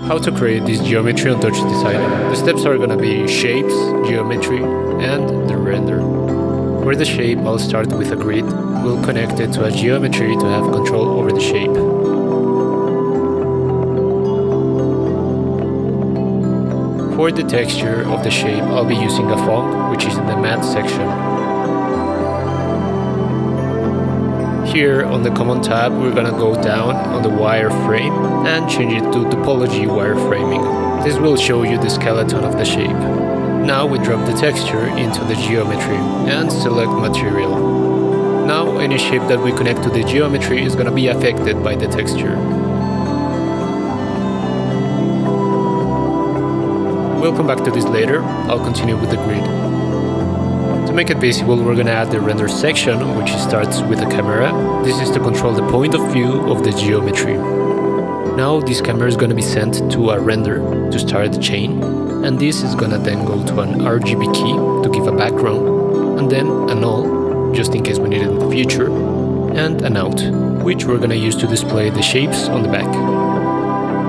How to create this geometry on TouchDesigner. The steps are gonna be shapes, geometry, and the render. For the shape, I'll start with a grid. We'll connect it to a geometry to have control over the shape. For the texture of the shape, I'll be using a PHONG, which is in the matte section. Here on the common tab, we're gonna go down on the wireframe and change it to topology wireframing. This will show you the skeleton of the shape. Now we drop the texture into the geometry and select material. Now any shape that we connect to the geometry is gonna be affected by the texture. We'll come back to this later. I'll continue with the grid. To make it visible, we're gonna add the render section, which starts with a camera. This is to control the point of view of the geometry. Now this camera is gonna be sent to a render to start the chain, and this is gonna then go to an RGB key to give a background, and then a null, just in case we need it in the future, and an out, which we're gonna use to display the shapes on the back.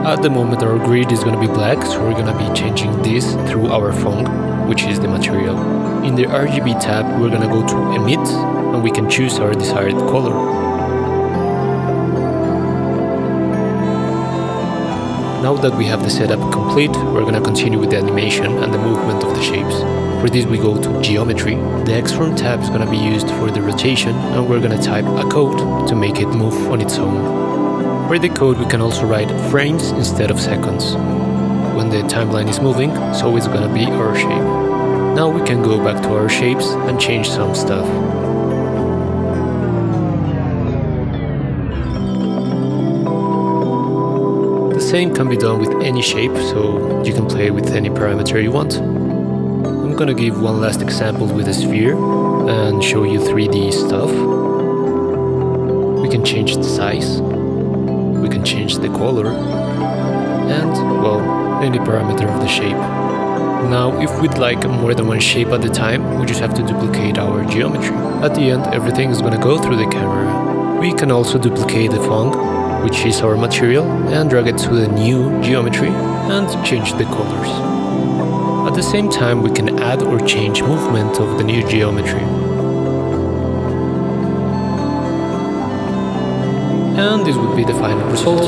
At the moment our grid is gonna be black, so we're gonna be changing this through our PHONG, which is the material. In the RGB tab, we're gonna go to emit, and we can choose our desired color. Now that we have the setup complete, we're gonna continue with the animation and the movement of the shapes. For this we go to geometry. The X-form tab is gonna be used for the rotation, and we're gonna type a code to make it move on its own. For the code we can also write frames instead of seconds. When the timeline is moving, so it's gonna be our shape. Now we can go back to our shapes and change some stuff. The same can be done with any shape, so you can play with any parameter you want. I'm gonna give one last example with a sphere and show you 3D stuff. We can change the size, we can change the color, and, well, any parameter of the shape. Now, if we'd like more than one shape at a time, we just have to duplicate our geometry. At the end, everything is gonna go through the camera. We can also duplicate the PHONG, which is our material, and drag it to the new geometry and change the colors. At the same time, we can add or change movement of the new geometry. And this would be the final result.